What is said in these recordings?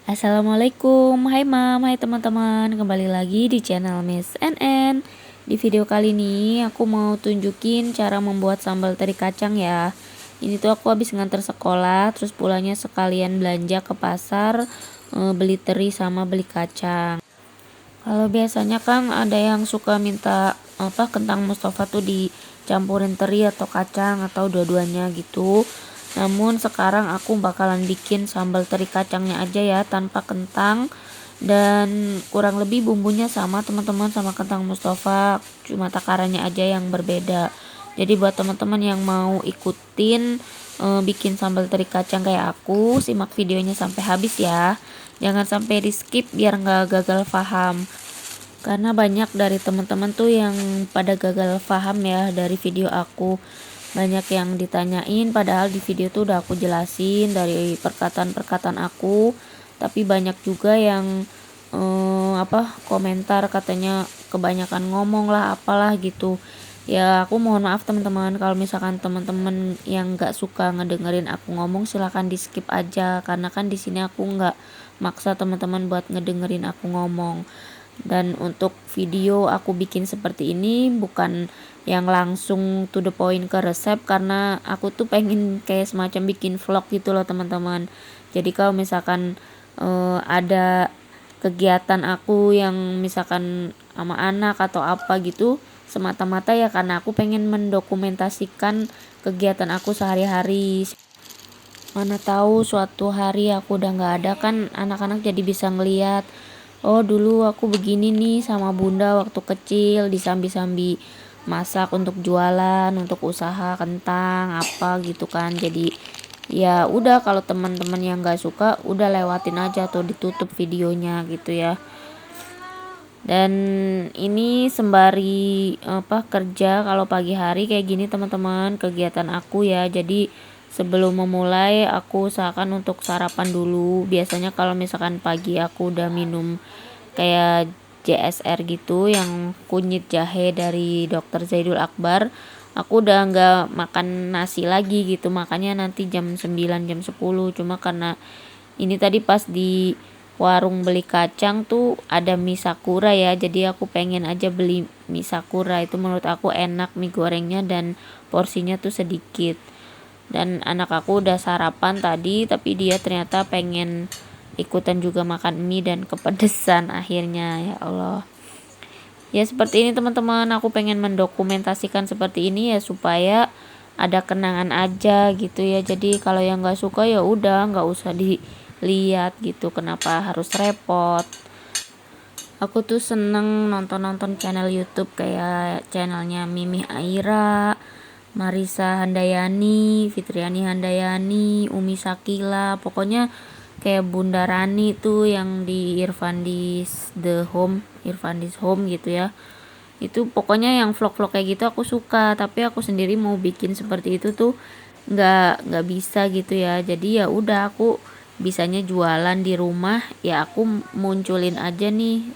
Assalamualaikum, hai Mam, hai teman-teman, kembali lagi di channel Miss NN. Di video kali ini aku mau tunjukin cara membuat sambal teri kacang ya. Ini tuh aku habis nganter sekolah, terus pulangnya sekalian belanja ke pasar, beli teri sama beli kacang. Kalau biasanya kan ada yang suka minta kentang Mustafa tuh dicampurin teri atau kacang atau dua-duanya gitu. Namun sekarang aku bakalan bikin sambal teri kacangnya aja ya tanpa kentang, dan kurang lebih bumbunya sama teman-teman sama kentang Mustafa, cuma takarannya aja yang berbeda. Jadi buat teman-teman yang mau ikutin bikin sambal teri kacang kayak aku, simak videonya sampai habis ya. Jangan sampai di skip biar nggak gagal paham. Karena banyak dari teman-teman tuh yang pada gagal paham ya dari video aku. Banyak yang ditanyain padahal di video tuh udah aku jelasin dari perkataan-perkataan aku. Tapi banyak juga yang komentar katanya kebanyakan ngomong lah apalah gitu. Ya aku mohon maaf teman-teman kalau misalkan teman-teman yang nggak suka ngedengerin aku ngomong, silahkan di skip aja, karena kan di sini aku nggak maksa teman-teman buat ngedengerin aku ngomong. Dan untuk video aku bikin seperti ini bukan yang langsung to the point ke resep, karena aku tuh pengen kayak semacam bikin vlog gitu loh teman-teman. Jadi kalau misalkan ada kegiatan aku yang misalkan sama anak atau apa gitu, semata-mata ya karena aku pengen mendokumentasikan kegiatan aku sehari-hari. Mana tahu suatu hari aku udah nggak ada kan, anak-anak jadi bisa ngeliat, oh dulu aku begini nih sama bunda waktu kecil, disambi-sambi masak untuk jualan, untuk usaha kentang apa gitu kan. Jadi ya udah, kalau teman-teman yang nggak suka udah lewatin aja tuh, ditutup videonya gitu ya. Dan ini sembari kerja kalau pagi hari kayak gini teman-teman, kegiatan aku ya. Jadi sebelum memulai aku usahakan untuk sarapan dulu. Biasanya kalau misalkan pagi aku udah minum kayak JSR gitu yang kunyit jahe dari Dokter Zaidul Akbar, aku udah nggak makan nasi lagi gitu, makanya nanti jam 9 jam 10. Cuma karena ini tadi pas di warung beli kacang tuh ada mie sakura ya, jadi aku pengen aja beli mie sakura. Itu menurut aku enak mie gorengnya dan porsinya tuh sedikit. Dan anak aku udah sarapan tadi, tapi dia ternyata pengen ikutan juga makan mie dan kepedesan akhirnya. Ya Allah, ya seperti ini teman-teman, aku pengen mendokumentasikan seperti ini ya supaya ada kenangan aja gitu ya. Jadi kalau yang nggak suka ya udah nggak usah dilihat gitu, kenapa harus repot. Aku tuh seneng nonton-nonton channel YouTube kayak channelnya Mimi Aira, Marisa Handayani, Fitriani Handayani, Umi Sakila, pokoknya kayak Bunda Rani tuh yang di Irfandi's The Home, Irfandi's Home gitu ya. Itu pokoknya yang vlog-vlog kayak gitu aku suka, tapi aku sendiri mau bikin seperti itu tuh nggak bisa gitu ya. Jadi ya udah, aku bisanya jualan di rumah ya, aku munculin aja nih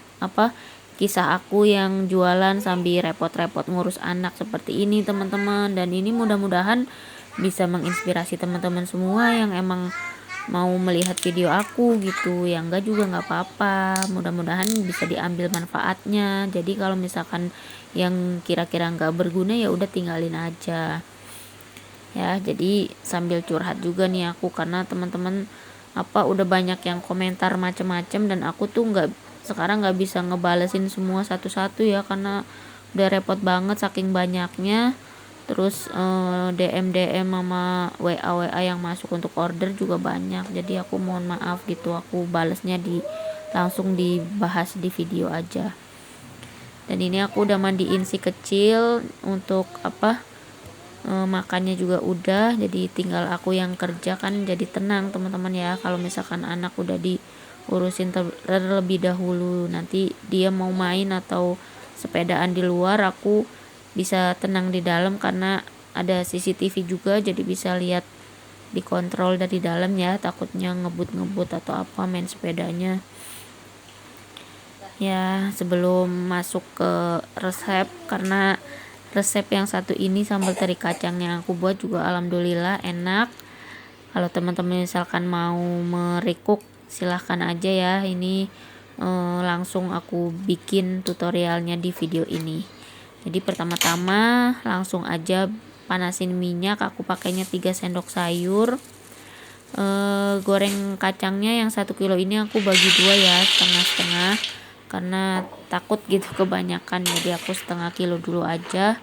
kisah aku yang jualan sambil repot-repot ngurus anak seperti ini teman-teman. Dan ini mudah-mudahan bisa menginspirasi teman-teman semua yang emang mau melihat video aku gitu. Yang enggak juga nggak apa-apa, mudah-mudahan bisa diambil manfaatnya. Jadi kalau misalkan yang kira-kira nggak berguna ya udah tinggalin aja ya. Jadi sambil curhat juga nih aku, karena teman-teman udah banyak yang komentar macem-macem, dan aku tuh sekarang nggak bisa ngebalesin semua satu-satu ya, karena udah repot banget saking banyaknya. Terus DM DM sama WA yang masuk untuk order juga banyak, jadi aku mohon maaf gitu, aku balesnya langsung dibahas di video aja. Dan ini aku udah mandiin si kecil untuk makannya juga udah, jadi tinggal aku yang kerja kan, jadi tenang teman-teman ya. Kalau misalkan anak udah diurusin terlebih dahulu, nanti dia mau main atau sepedaan di luar, aku bisa tenang di dalam karena ada CCTV juga, jadi bisa lihat, dikontrol dari dalam ya, takutnya ngebut-ngebut atau apa main sepedanya ya. Sebelum masuk ke resep, karena resep yang satu ini sambal teri kacang yang aku buat juga alhamdulillah enak. Kalau teman-teman misalkan mau merecook silahkan aja ya, ini langsung aku bikin tutorialnya di video ini. Jadi pertama-tama langsung aja panasin minyak, aku pakainya 3 sendok sayur. Goreng kacangnya yang 1 kilo ini aku bagi 2 ya, setengah-setengah, karena takut gitu kebanyakan, jadi aku setengah kilo dulu aja.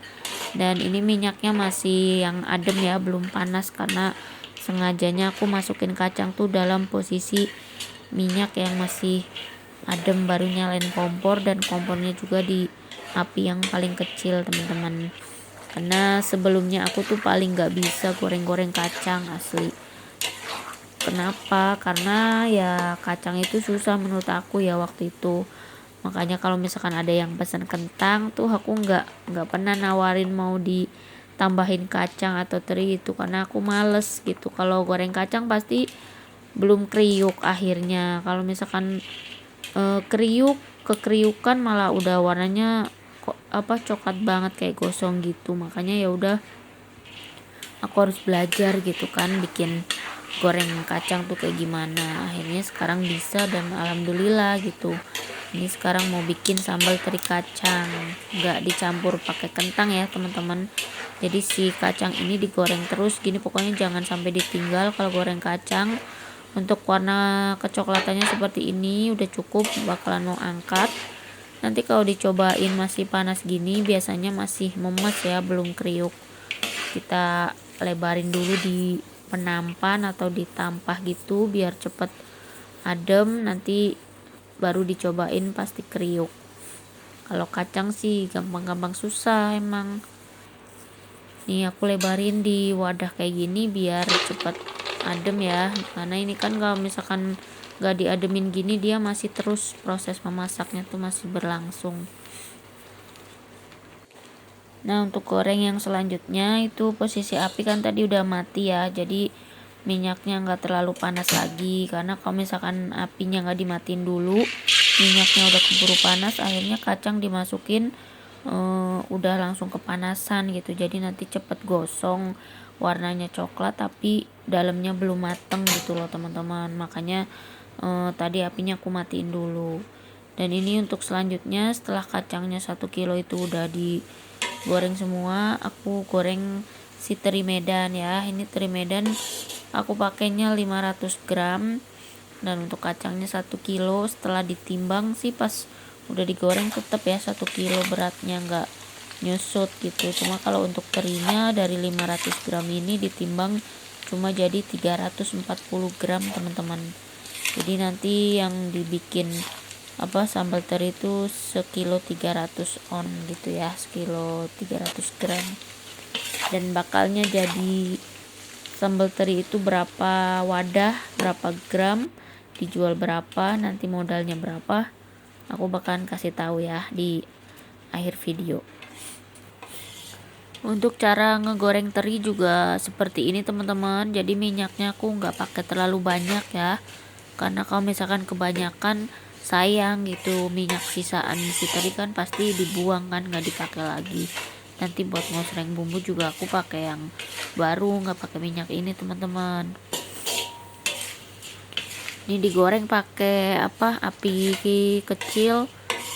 Dan ini minyaknya masih yang adem ya, belum panas, karena sengajanya aku masukin kacang tuh dalam posisi minyak yang masih adem, baru nyalain kompor, dan kompornya juga di api yang paling kecil teman-teman, karena sebelumnya aku tuh paling gak bisa goreng-goreng kacang asli. Kenapa? Karena ya kacang itu susah menurut aku ya waktu itu. Makanya kalau misalkan ada yang pesan kentang tuh aku nggak pernah nawarin mau ditambahin kacang atau teri itu, karena aku males gitu. Kalau goreng kacang pasti belum kriuk akhirnya. Kalau misalkan kriuk, kekriukan malah udah warnanya kok coklat banget kayak gosong gitu. Makanya ya udah, aku harus belajar gitu kan bikin goreng kacang tuh kayak gimana. Akhirnya sekarang bisa dan alhamdulillah gitu. Ini sekarang mau bikin sambal teri kacang, nggak dicampur pakai kentang ya teman-teman. Jadi si kacang ini digoreng terus gini, pokoknya jangan sampai ditinggal kalau goreng kacang. Untuk warna kecoklatannya seperti ini udah cukup, bakalan mau angkat. Nanti kalau dicobain masih panas gini biasanya masih memes ya, belum kriuk. Kita lebarin dulu di penampan atau ditampah gitu biar cepet adem, nanti baru dicobain pasti kriuk. Kalau kacang sih gampang-gampang susah emang. Nih aku lebarin di wadah kayak gini biar cepet adem ya, karena ini kan kalau misalkan gak diademin gini dia masih terus proses memasaknya tuh masih berlangsung. Nah untuk goreng yang selanjutnya itu posisi api kan tadi udah mati ya, jadi minyaknya nggak terlalu panas lagi, karena kalau misalkan apinya nggak dimatiin dulu minyaknya udah keburu panas, akhirnya kacang dimasukin udah langsung kepanasan gitu, jadi nanti cepet gosong, warnanya coklat tapi dalamnya belum mateng gitu loh teman-teman. Makanya tadi apinya aku matiin dulu. Dan ini untuk selanjutnya setelah kacangnya 1 kilo itu udah digoreng semua, aku goreng si teri Medan ya. Ini teri Medan aku pakainya 500 gram, dan untuk kacangnya 1 kilo. Setelah ditimbang sih pas udah digoreng tetap ya 1 kilo beratnya, nggak nyusut gitu. Cuma kalau untuk terinya dari 500 gram ini ditimbang cuma jadi 340 gram teman-teman. Jadi nanti yang dibikin sambal teri itu sekilo 300 on gitu ya, sekilo 300 gram. Dan bakalnya jadi sambal teri itu berapa wadah, berapa gram, dijual berapa, nanti modalnya berapa, aku bakalan kasih tahu ya di akhir video. Untuk cara ngegoreng teri juga seperti ini teman-teman. Jadi minyaknya aku nggak pakai terlalu banyak ya, karena kalau misalkan kebanyakan sayang gitu, minyak sisaan si teri kan pasti dibuang kan, nggak dipakai lagi. Nanti buat ngosreng bumbu juga aku pakai yang baru, nggak pakai minyak ini teman-teman. Ini digoreng pakai api kecil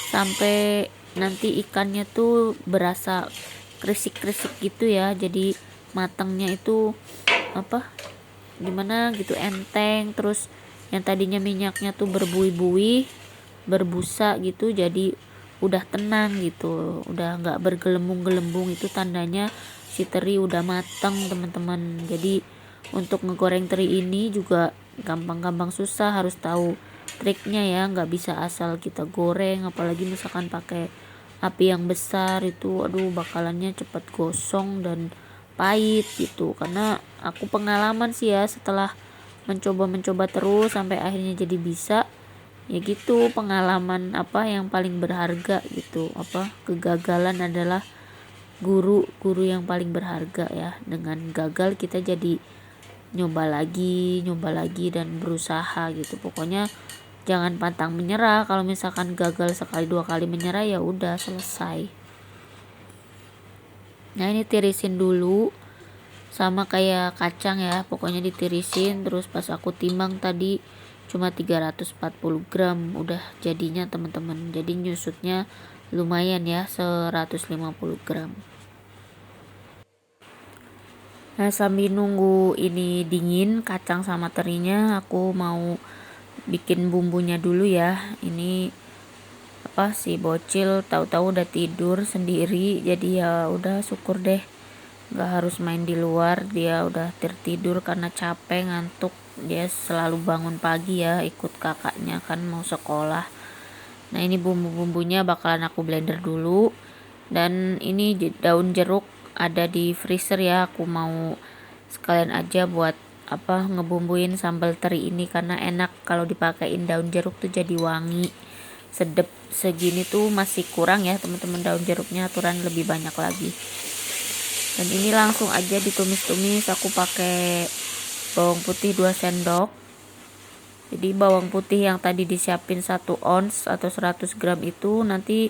sampai nanti ikannya tuh berasa krisik-krisik gitu ya. Jadi matangnya itu gimana gitu, enteng. Terus yang tadinya minyaknya tuh berbuih-buih, berbusa gitu, jadi udah tenang gitu, udah nggak bergelembung-gelembung. Itu tandanya si teri udah matang teman-teman. Jadi untuk ngegoreng teri ini juga gampang-gampang susah, harus tahu triknya ya, nggak bisa asal kita goreng. Apalagi misalkan pakai api yang besar itu aduh bakalannya cepet gosong dan pahit gitu. Karena aku pengalaman sih ya, setelah mencoba terus sampai akhirnya jadi bisa ya gitu. Pengalaman yang paling berharga gitu, kegagalan adalah guru yang paling berharga ya. Dengan gagal kita jadi nyoba lagi dan berusaha gitu. Pokoknya jangan pantang menyerah. Kalau misalkan gagal sekali 2 kali menyerah ya udah selesai. Nah ini tirisin dulu sama kayak kacang ya, pokoknya ditirisin. Terus pas aku timbang tadi cuma 340 gram udah jadinya teman-teman. Jadi nyusutnya lumayan ya, 150 gram. Nah, sambil nunggu ini dingin kacang sama terinya, aku mau bikin bumbunya dulu ya. Ini apa si bocil tahu-tahu udah tidur sendiri, jadi ya udah syukur deh, nggak harus main di luar. Dia udah tertidur karena capek ngantuk. Dia selalu bangun pagi ya, ikut kakaknya kan mau sekolah. Nah, ini bumbu-bumbunya bakalan aku blender dulu. Dan ini daun jeruk ada di freezer ya, aku mau sekalian aja buat apa ngebumbuin sambal teri ini, karena enak kalau dipakein daun jeruk tuh jadi wangi, sedep. Segini tuh masih kurang ya teman-teman daun jeruknya, aturan lebih banyak lagi. Dan ini langsung aja ditumis-tumis. Aku pakai bawang putih 2 sendok. Jadi bawang putih yang tadi disiapin 1 ons atau 100 gram itu nanti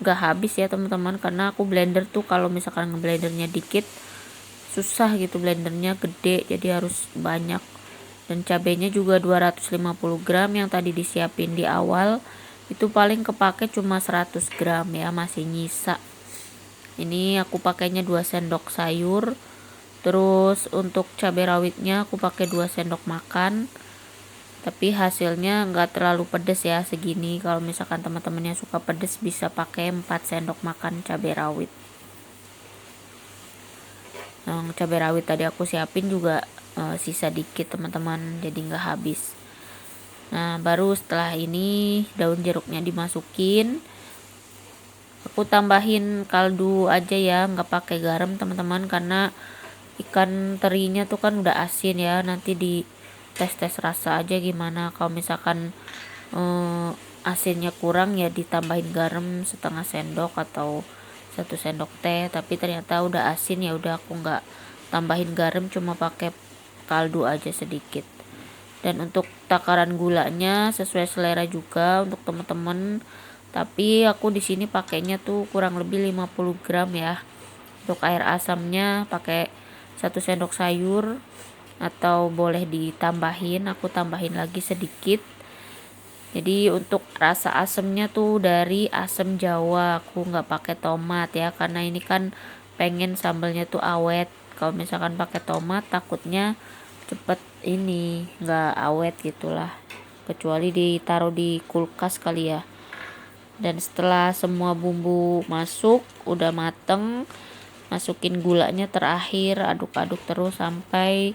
gak habis ya teman-teman, karena aku blender tuh kalau misalkan ngeblendernya dikit susah gitu, blendernya gede jadi harus banyak. Dan cabenya juga 250 gram yang tadi disiapin di awal itu paling kepake cuma 100 gram ya, masih nyisa. Ini aku pakainya 2 sendok sayur. Terus untuk cabai rawitnya aku pakai 2 sendok makan, tapi hasilnya nggak terlalu pedes ya segini. Kalau misalkan teman-teman yang suka pedes bisa pakai 4 sendok makan cabai rawit. Cabai rawit tadi aku siapin juga sisa dikit teman-teman, jadi nggak habis. Nah, baru setelah ini daun jeruknya dimasukin. Aku tambahin kaldu aja ya, nggak pakai garam teman-teman, karena ikan terinya tuh kan udah asin ya. Nanti di tes rasa aja gimana. Kalau misalkan asinnya kurang ya ditambahin garam setengah sendok atau 1 sendok teh. Tapi ternyata udah asin, ya udah aku nggak tambahin garam, cuma pakai kaldu aja sedikit. Dan untuk takaran gulanya sesuai selera juga untuk teman-teman. Tapi aku di sini pakainya tuh kurang lebih 50 gram ya. Untuk air asamnya pakai 1 sendok sayur, atau boleh ditambahin, aku tambahin lagi sedikit. Jadi untuk rasa asamnya tuh dari asam Jawa, aku nggak pakai tomat ya, karena ini kan pengen sambalnya tuh awet. Kalau misalkan pakai tomat takutnya cepet ini nggak awet gitulah, kecuali ditaruh di kulkas kali ya. Dan setelah semua bumbu masuk udah mateng, masukin gulanya terakhir, aduk-aduk terus sampai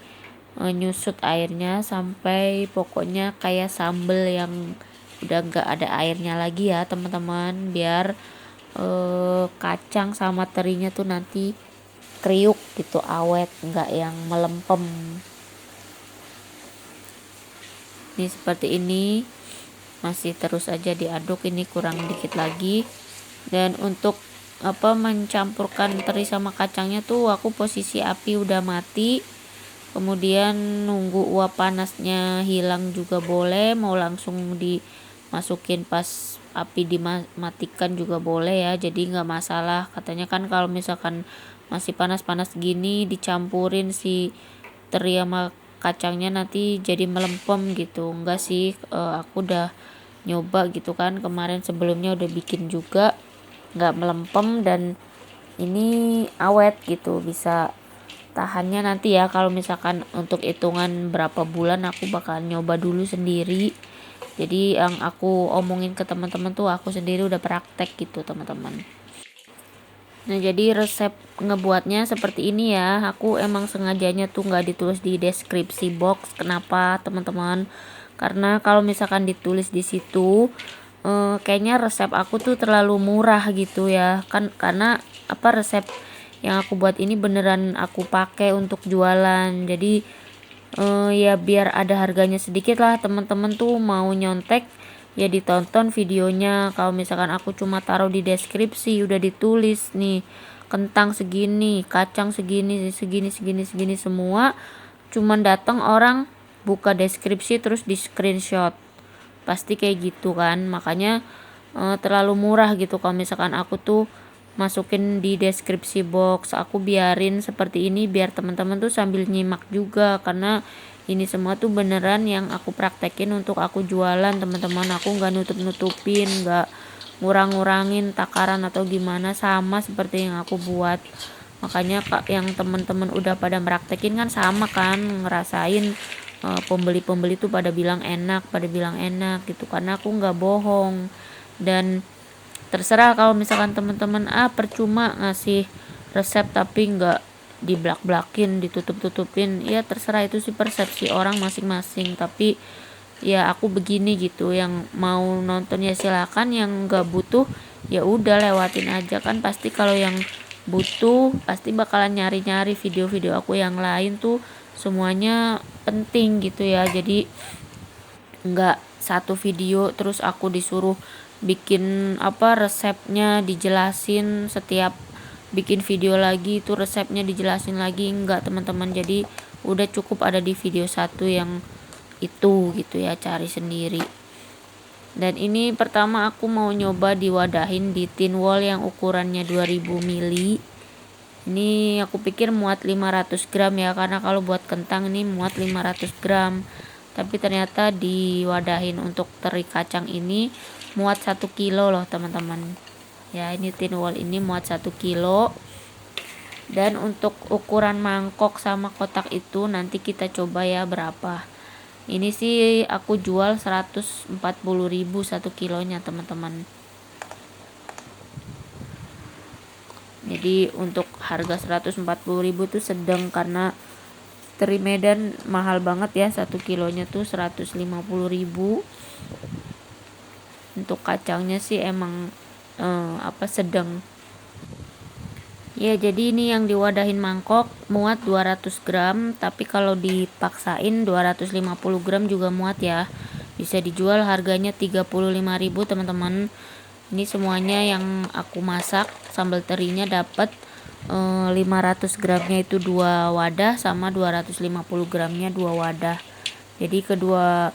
nyusut airnya, sampai pokoknya kayak sambal yang udah gak ada airnya lagi ya teman-teman, biar kacang sama terinya tuh nanti kriuk gitu, awet, nggak yang melempem. Ini seperti ini, masih terus aja diaduk. Ini kurang dikit lagi. Dan untuk mencampurkan teri sama kacangnya tuh aku posisi api udah mati, kemudian nunggu uap panasnya hilang juga boleh, mau langsung dimasukin pas api dimatikan juga boleh ya, jadi nggak masalah. Katanya kan kalau misalkan masih panas-panas gini dicampurin si teri sama kacangnya nanti jadi melempem gitu. Enggak sih, aku udah nyoba gitu kan kemarin, sebelumnya udah bikin juga nggak melempem, dan ini awet gitu, bisa tahannya nanti ya. Kalau misalkan untuk hitungan berapa bulan aku bakal nyoba dulu sendiri. Jadi yang aku omongin ke teman-teman tuh aku sendiri udah praktek gitu teman-teman. Nah, jadi resep ngebuatnya seperti ini ya. Aku emang sengajanya tuh nggak ditulis di deskripsi box. Kenapa teman-teman? Karena kalau misalkan ditulis di situ, kayaknya resep aku tuh terlalu murah gitu ya. Kan karena resep yang aku buat ini beneran aku pakai untuk jualan. Jadi ya biar ada harganya sedikit lah, teman-teman tuh mau nyontek ya ditonton videonya. Kalau misalkan aku cuma taruh di deskripsi udah ditulis nih kentang segini, kacang segini, segini semua, cuman datang orang buka deskripsi terus di screenshot, pasti kayak gitu kan. Makanya terlalu murah gitu kalau misalkan aku tuh masukin di deskripsi box. Aku biarin seperti ini biar teman-teman tuh sambil nyimak juga, karena Ini semua tuh beneran yang aku praktekin untuk aku jualan teman-teman. Aku nggak nutup-nutupin, nggak ngurang-ngurangin takaran atau gimana, sama seperti yang aku buat. Makanya yang teman-teman udah pada praktekin kan sama kan, ngerasain pembeli-pembeli tuh pada bilang enak gitu, karena aku nggak bohong. Dan terserah kalau misalkan teman-teman percuma ngasih resep tapi nggak diblak-blakin, ditutup-tutupin, ya terserah, itu sih persepsi orang masing-masing. Tapi ya aku begini gitu, yang mau nonton ya silakan, yang nggak butuh ya udah lewatin aja. Kan pasti kalau yang butuh pasti bakalan nyari-nyari video-video aku yang lain tuh, semuanya penting gitu ya. Jadi nggak satu video terus aku disuruh bikin resepnya dijelasin, setiap bikin video lagi itu resepnya dijelasin lagi, enggak teman-teman. Jadi udah cukup ada di video satu yang itu gitu ya, cari sendiri. Dan ini pertama aku mau nyoba diwadahin di tin wall yang ukurannya 2000 ml. Ini aku pikir muat 500 gram ya, karena kalau buat kentang ini muat 500 gram. Tapi ternyata diwadahin untuk teri kacang ini muat 1 kilo loh teman-teman. Ya, ini tin wall ini muat 1 kilo. Dan untuk ukuran mangkok sama kotak itu nanti kita coba ya berapa. Ini sih aku jual 140.000 1 kilonya teman-teman. Jadi untuk harga 140.000 tuh sedang, karena teri Medan mahal banget ya, 1 kilonya tuh 150.000. Untuk kacangnya sih emang sedang. Ya, jadi ini yang diwadahin mangkok muat 200 gram, tapi kalau dipaksain 250 gram juga muat ya. Bisa dijual harganya 35.000 teman-teman. Ini semuanya yang aku masak, sambal terinya dapat 500 gramnya itu 2 wadah, sama 250 gramnya 2 wadah. Jadi kedua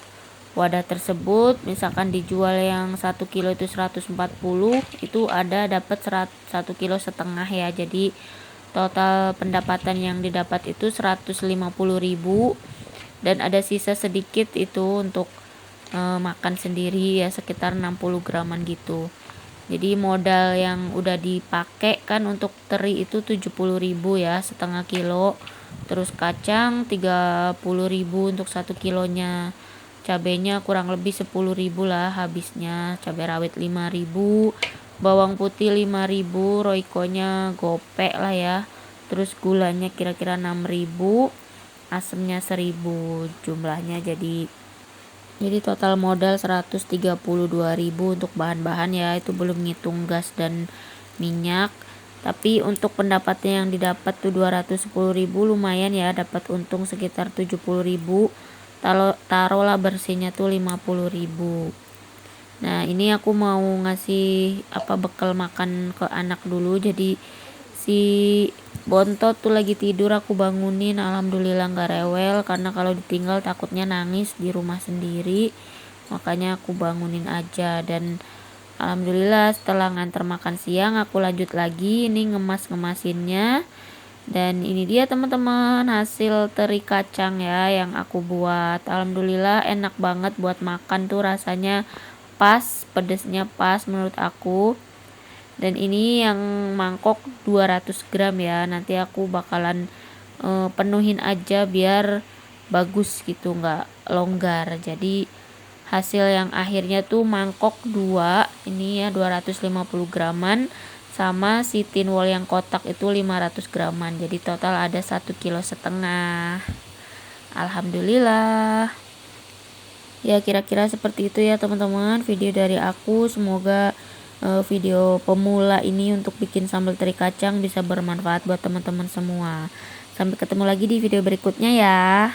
wadah tersebut misalkan dijual yang 1 kilo itu 140, itu ada dapat 1,5 kilo ya. Jadi total pendapatan yang didapat itu 150.000, dan ada sisa sedikit itu untuk makan sendiri ya, sekitar 60 graman gitu. Jadi modal yang udah dipakai kan untuk teri itu 70.000 ya, setengah kilo. Terus kacang 30.000 untuk 1 kilonya. Cabenya kurang lebih 10.000 lah habisnya. Cabai rawit 5.000, bawang putih 5.000, roikonya gope lah ya. Terus gulanya kira-kira 6.000, asemnya 1.000 jumlahnya. Jadi total modal 132.000 untuk bahan-bahan ya, itu belum ngitung gas dan minyak. Tapi untuk pendapatnya yang didapat tuh 210.000, lumayan ya, dapat untung sekitar 70.000. Taruhlah bersihnya tuh 50.000. Nah, ini aku mau ngasih bekal makan ke anak dulu. Jadi si Bontot tuh lagi tidur, aku bangunin, alhamdulillah nggak rewel, karena kalau ditinggal takutnya nangis di rumah sendiri. Makanya aku bangunin aja. Dan alhamdulillah setelah nganter makan siang aku lanjut lagi ini ngemasinnya. Dan ini dia teman-teman hasil teri kacang ya yang aku buat. Alhamdulillah enak banget buat makan tuh, rasanya pas, pedesnya pas menurut aku. Dan ini yang mangkok 200 gram ya, nanti aku bakalan penuhin aja biar bagus gitu, nggak longgar. Jadi hasil yang akhirnya tuh mangkok 2 ini ya, 250 graman, sama si tin wall yang kotak itu 500 graman. Jadi total ada 1,5 kilo. Alhamdulillah. Ya kira-kira seperti itu ya teman-teman video dari aku. Semoga video pemula ini untuk bikin sambal teri kacang bisa bermanfaat buat teman-teman semua. Sampai ketemu lagi di video berikutnya ya.